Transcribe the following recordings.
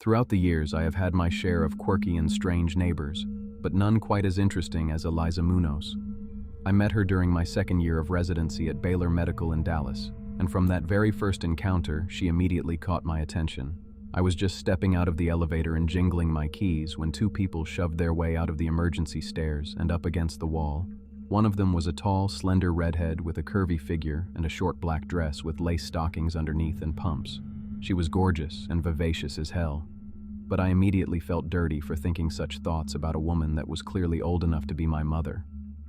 Throughout the years, I have had my share of quirky and strange neighbors, but none quite as interesting as Eliza Munoz. I met her during my second year of residency at Baylor Medical in Dallas, and from that very first encounter, she immediately caught my attention. I was just stepping out of the elevator and jingling my keys when two people shoved their way out of the emergency stairs and up against the wall. One of them was a tall, slender redhead with a curvy figure and a short black dress with lace stockings underneath and pumps. She was gorgeous and vivacious as hell, but I immediately felt dirty for thinking such thoughts about a woman that was clearly old enough to be my mother.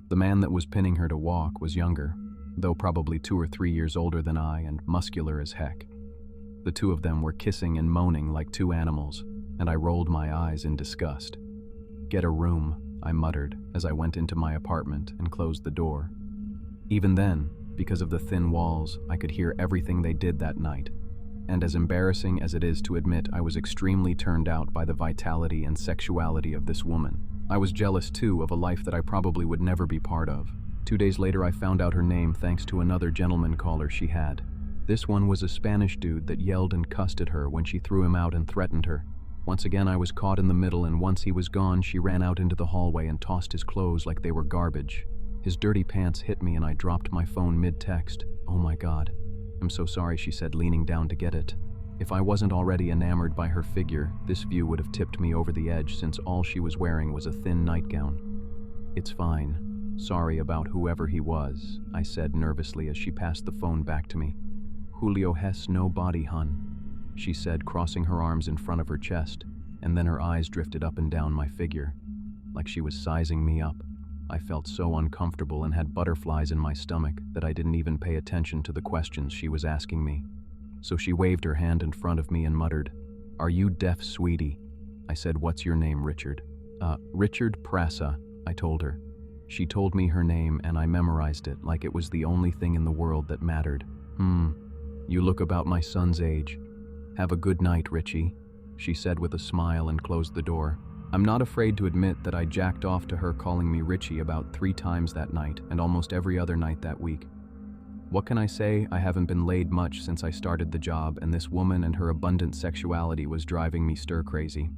The man that was pinning her to walk was younger, though probably 2 or 3 years older than I and muscular as heck. The two of them were kissing and moaning like two animals, and I rolled my eyes in disgust. "Get a room," I muttered as I went into my apartment and closed the door. Even then, because of the thin walls, I could hear everything they did that night. And as embarrassing as it is to admit, I was extremely turned out by the vitality and sexuality of this woman. I was jealous, too, of a life that I probably would never be part of. 2 days later, I found out her name thanks to another gentleman caller she had. This one was a Spanish dude that yelled and cussed at her when she threw him out and threatened her. Once again, I was caught in the middle, and once he was gone, she ran out into the hallway and tossed his clothes like they were garbage. His dirty pants hit me and I dropped my phone mid-text. "Oh my God. I'm so sorry," she said, leaning down to get it. If I wasn't already enamored by her figure, this view would have tipped me over the edge since all she was wearing was a thin nightgown. "It's fine. Sorry about whoever he was," I said nervously as she passed the phone back to me. "Julio Hess no body, hun," she said, crossing her arms in front of her chest, and then her eyes drifted up and down my figure, like she was sizing me up. I felt so uncomfortable and had butterflies in my stomach that I didn't even pay attention to the questions she was asking me. So she waved her hand in front of me and muttered, "Are you deaf, sweetie?" I said, "What's your name, Richard?" Richard Prasa," I told her. She told me her name and I memorized it like it was the only thing in the world that mattered. You look about my son's age. Have a good night, Richie," she said with a smile and closed the door. I'm not afraid to admit that I jacked off to her calling me Richie about 3 times that night and almost every other night that week. What can I say? I haven't been laid much since I started the job, and this woman and her abundant sexuality was driving me stir-crazy.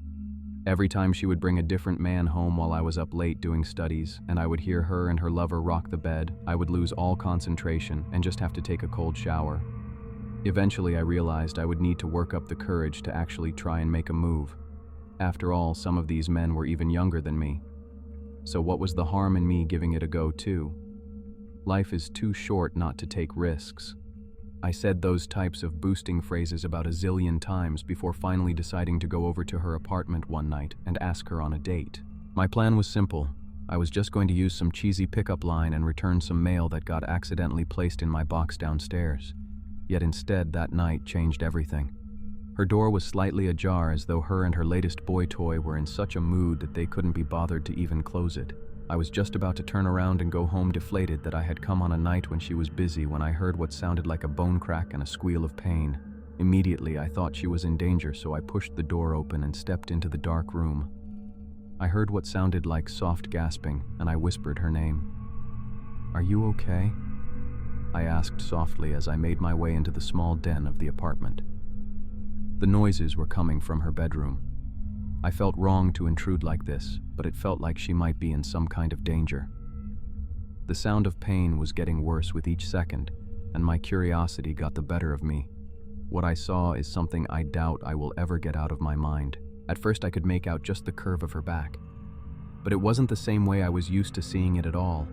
Every time she would bring a different man home while I was up late doing studies, and I would hear her and her lover rock the bed, I would lose all concentration and just have to take a cold shower. Eventually, I realized I would need to work up the courage to actually try and make a move. After all, some of these men were even younger than me. So what was the harm in me giving it a go too? Life is too short not to take risks. I said those types of boosting phrases about a zillion times before finally deciding to go over to her apartment one night and ask her on a date. My plan was simple. I was just going to use some cheesy pickup line and return some mail that got accidentally placed in my box downstairs. Yet instead, that night changed everything. Her door was slightly ajar, as though her and her latest boy toy were in such a mood that they couldn't be bothered to even close it. I was just about to turn around and go home deflated that I had come on a night when she was busy when I heard what sounded like a bone crack and a squeal of pain. Immediately, I thought she was in danger, so I pushed the door open and stepped into the dark room. I heard what sounded like soft gasping, and I whispered her name. "Are you okay?" I asked softly as I made my way into the small den of the apartment. The noises were coming from her bedroom. I felt wrong to intrude like this, but it felt like she might be in some kind of danger. The sound of pain was getting worse with each second, and my curiosity got the better of me. What I saw is something I doubt I will ever get out of my mind. At first I could make out just the curve of her back, but it wasn't the same way I was used to seeing it at all.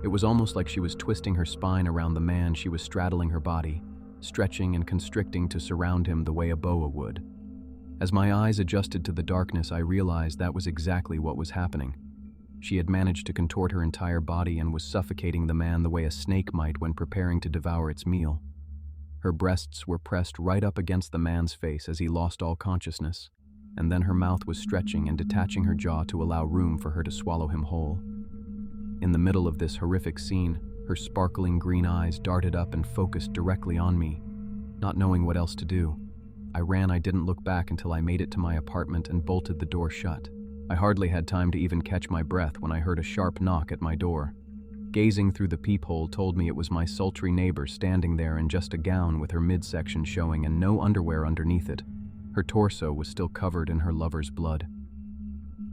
It was almost like she was twisting her spine around the man she was straddling her body, stretching and constricting to surround him the way a boa would. As my eyes adjusted to the darkness, I realized that was exactly what was happening. She had managed to contort her entire body and was suffocating the man the way a snake might when preparing to devour its meal. Her breasts were pressed right up against the man's face as he lost all consciousness, and then her mouth was stretching and detaching her jaw to allow room for her to swallow him whole. In the middle of this horrific scene, her sparkling green eyes darted up and focused directly on me. Not knowing what else to do, I didn't look back until I made it to my apartment and bolted the door shut. I hardly had time to even catch my breath when I heard a sharp knock at my door. Gazing through the peephole told me it was my sultry neighbor standing there in just a gown with her midsection showing and no underwear underneath it. Her torso was still covered in her lover's blood.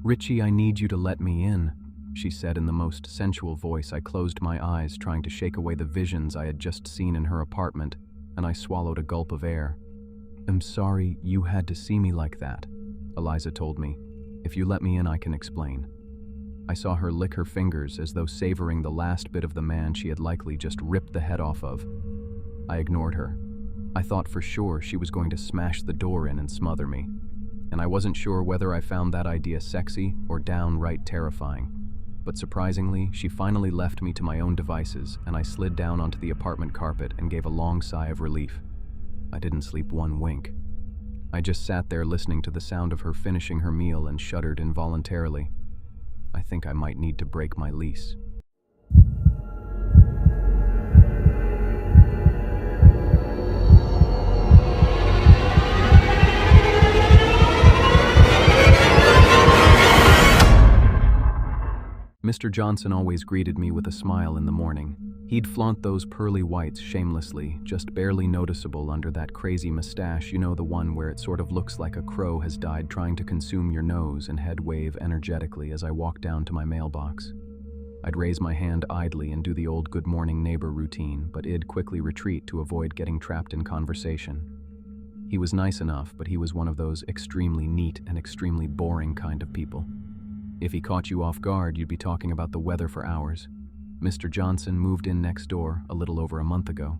"Richie, I need you to let me in," she said in the most sensual voice. I closed my eyes, trying to shake away the visions I had just seen in her apartment, and I swallowed a gulp of air. "I'm sorry you had to see me like that," Eliza told me. "If you let me in, I can explain." I saw her lick her fingers as though savoring the last bit of the man she had likely just ripped the head off of. I ignored her. I thought for sure she was going to smash the door in and smother me, and I wasn't sure whether I found that idea sexy or downright terrifying. But surprisingly, she finally left me to my own devices, and I slid down onto the apartment carpet and gave a long sigh of relief. I didn't sleep one wink. I just sat there listening to the sound of her finishing her meal and shuddered involuntarily. I think I might need to break my lease. Mr. Johnson always greeted me with a smile in the morning. He'd flaunt those pearly whites shamelessly, just barely noticeable under that crazy mustache, the one where it sort of looks like a crow has died trying to consume your nose, and head wave energetically as I walked down to my mailbox. I'd raise my hand idly and do the old good morning neighbor routine, but I'd quickly retreat to avoid getting trapped in conversation. He was nice enough, but he was one of those extremely neat and extremely boring kind of people. If he caught you off guard, you'd be talking about the weather for hours. Mr. Johnson moved in next door a little over a month ago.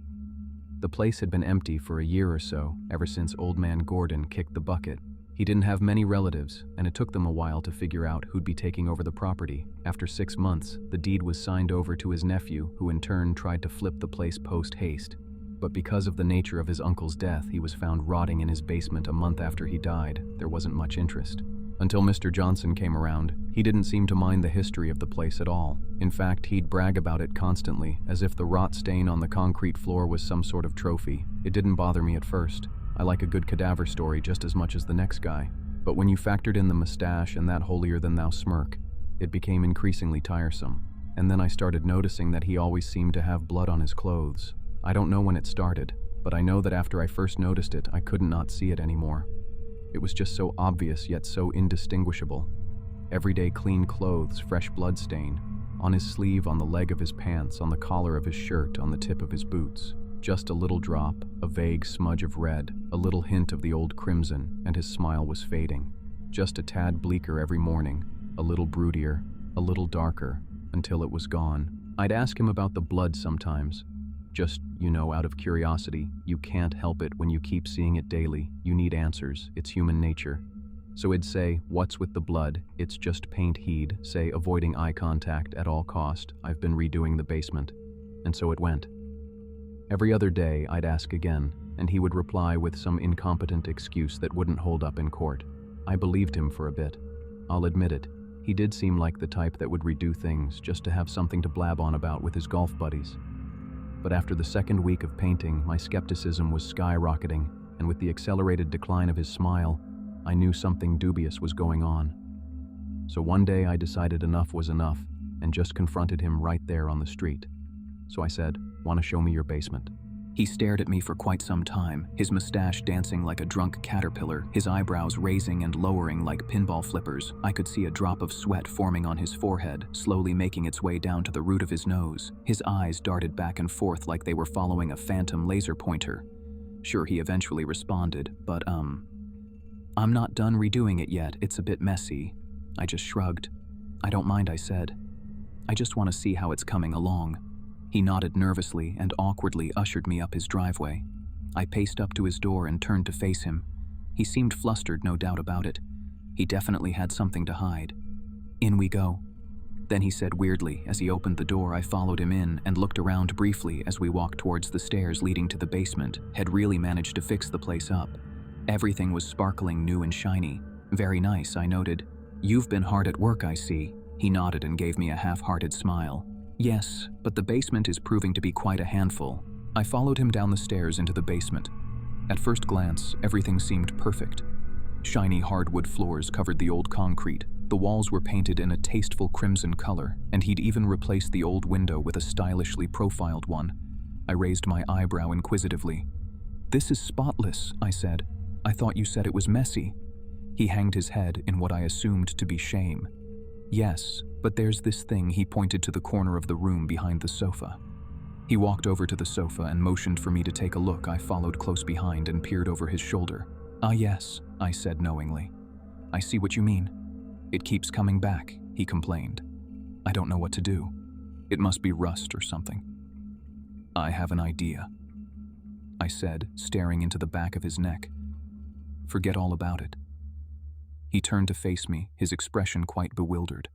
The place had been empty for a year or so, ever since old man Gordon kicked the bucket. He didn't have many relatives, and it took them a while to figure out who'd be taking over the property. After 6 months, the deed was signed over to his nephew, who in turn tried to flip the place post-haste. But because of the nature of his uncle's death, he was found rotting in his basement a month after he died. There wasn't much interest. Until Mr. Johnson came around, he didn't seem to mind the history of the place at all. In fact, he'd brag about it constantly, as if the rot stain on the concrete floor was some sort of trophy. It didn't bother me at first. I like a good cadaver story just as much as the next guy. But when you factored in the mustache and that holier-than-thou smirk, it became increasingly tiresome. And then I started noticing that he always seemed to have blood on his clothes. I don't know when it started, but I know that after I first noticed it, I couldn't not see it anymore. It was just so obvious, yet so indistinguishable. Everyday clean clothes, fresh blood stain. On his sleeve, on the leg of his pants, on the collar of his shirt, on the tip of his boots. Just a little drop, a vague smudge of red, a little hint of the old crimson, and his smile was fading. Just a tad bleaker every morning, a little broodier, a little darker, until it was gone. I'd ask him about the blood sometimes. Just, out of curiosity. You can't help it when you keep seeing it daily. You need answers. It's human nature. So he'd say, "What's with the blood? It's just paint." He'd say, avoiding eye contact at all cost, "I've been redoing the basement." And so it went. Every other day, I'd ask again, and he would reply with some incompetent excuse that wouldn't hold up in court. I believed him for a bit. I'll admit it. He did seem like the type that would redo things just to have something to blab on about with his golf buddies. But after the second week of painting, my skepticism was skyrocketing, and with the accelerated decline of his smile, I knew something dubious was going on. So one day I decided enough was enough, and just confronted him right there on the street. So I said, "Want to show me your basement?" He stared at me for quite some time, his mustache dancing like a drunk caterpillar, his eyebrows raising and lowering like pinball flippers. I could see a drop of sweat forming on his forehead, slowly making its way down to the root of his nose. His eyes darted back and forth like they were following a phantom laser pointer. Sure, he eventually responded, but "I'm not done redoing it yet, it's a bit messy." I just shrugged. "I don't mind," I said. "I just want to see how it's coming along." He nodded nervously and awkwardly ushered me up his driveway. I paced up to his door and turned to face him. He seemed flustered, no doubt about it. He definitely had something to hide. "In we go." Then he said weirdly, as he opened the door, I followed him in and looked around briefly as we walked towards the stairs leading to the basement. Had really managed to fix the place up. Everything was sparkling new and shiny. "Very nice," I noted. "You've been hard at work, I see." He nodded and gave me a half-hearted smile. "Yes, but the basement is proving to be quite a handful." I followed him down the stairs into the basement. At first glance, everything seemed perfect. Shiny hardwood floors covered the old concrete. The walls were painted in a tasteful crimson color, and he'd even replaced the old window with a stylishly profiled one. I raised my eyebrow inquisitively. "This is spotless," I said. I thought you said it was messy." He hanged his head in what I assumed to be shame. "Yes, but there's this thing." He pointed to the corner of the room behind the sofa. He walked over to the sofa and motioned for me to take a look. I followed close behind and peered over his shoulder. "Ah yes," I said knowingly. "I see what you mean. It keeps coming back," he complained. "I don't know what to do. It must be rust or something." "I have an idea," I said, staring into the back of his neck. "Forget all about it." He turned to face me, his expression quite bewildered.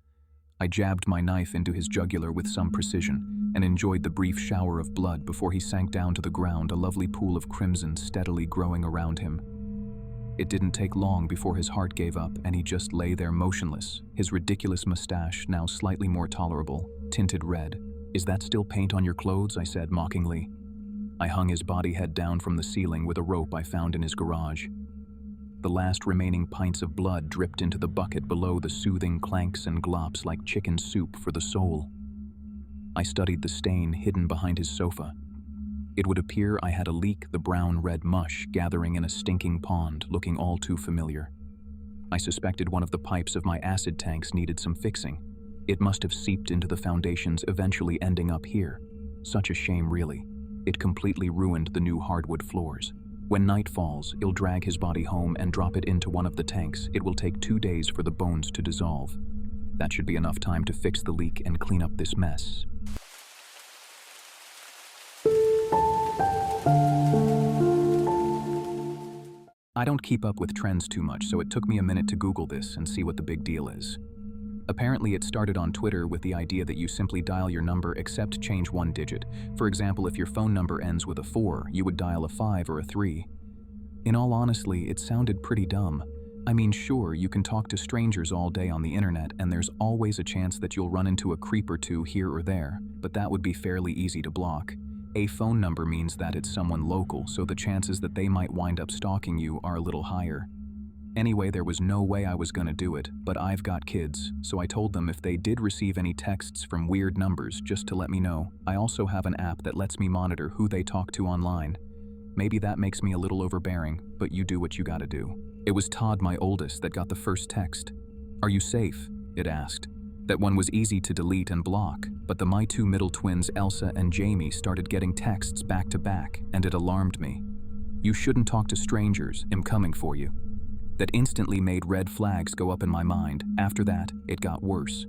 I jabbed my knife into his jugular with some precision and enjoyed the brief shower of blood before he sank down to the ground, a lovely pool of crimson steadily growing around him. It didn't take long before his heart gave up and he just lay there motionless, his ridiculous mustache now slightly more tolerable, tinted red. "Is that still paint on your clothes?" I said mockingly. I hung his body head down from the ceiling with a rope I found in his garage. The last remaining pints of blood dripped into the bucket below, the soothing clanks and glops like chicken soup for the soul. I studied the stain hidden behind his sofa. It would appear I had a leak, the brown-red mush gathering in a stinking pond, looking all too familiar. I suspected one of the pipes of my acid tanks needed some fixing. It must have seeped into the foundations, eventually ending up here. Such a shame, really. It completely ruined the new hardwood floors. When night falls, he'll drag his body home and drop it into one of the tanks. It will take 2 days for the bones to dissolve. That should be enough time to fix the leak and clean up this mess. I don't keep up with trends too much, so it took me a minute to Google this and see what the big deal is. Apparently, it started on Twitter with the idea that you simply dial your number except change one digit. For example, if your phone number ends with a 4, you would dial a 5 or a 3. In all honesty, it sounded pretty dumb. I mean, sure, you can talk to strangers all day on the internet, and there's always a chance that you'll run into a creep or two here or there, but that would be fairly easy to block. A phone number means that it's someone local, so the chances that they might wind up stalking you are a little higher. Anyway, there was no way I was gonna do it, but I've got kids, so I told them if they did receive any texts from weird numbers, just to let me know. I also have an app that lets me monitor who they talk to online. Maybe that makes me a little overbearing, but you do what you gotta do. It was Todd, my oldest, that got the first text. "Are you safe?" it asked. That one was easy to delete and block, but my two middle twins, Elsa and Jamie, started getting texts back to back, and it alarmed me. "You shouldn't talk to strangers, I'm coming for you." That instantly made red flags go up in my mind. After that, it got worse.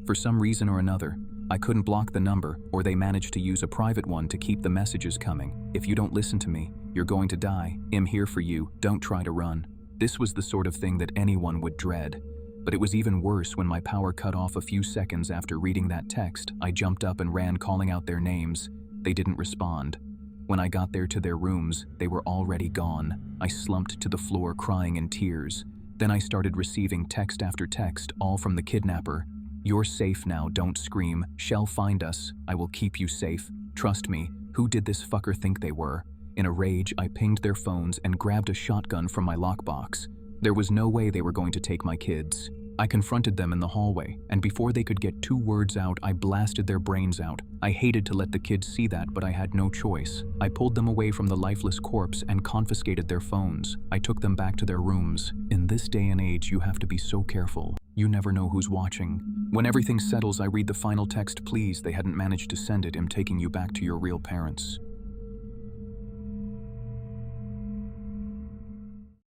For some reason or another, I couldn't block the number, or they managed to use a private one to keep the messages coming. "If you don't listen to me, you're going to die. I'm here for you, don't try to run." This was the sort of thing that anyone would dread. But it was even worse when my power cut off a few seconds after reading that text. I jumped up and ran, calling out their names. They didn't respond. When I got there to their rooms, they were already gone. I slumped to the floor, crying in tears. Then I started receiving text after text, all from the kidnapper. "You're safe now, don't scream. She'll find us. I will keep you safe. Trust me. Who did this fucker think they were?" In a rage, I pinged their phones and grabbed a shotgun from my lockbox. There was no way they were going to take my kids. I confronted them in the hallway, and before they could get 2 words out, I blasted their brains out. I hated to let the kids see that, but I had no choice. I pulled them away from the lifeless corpse and confiscated their phones. I took them back to their rooms. In this day and age, you have to be so careful. You never know who's watching. When everything settles, I read the final text. "Please, they hadn't managed to send it. I'm taking you back to your real parents."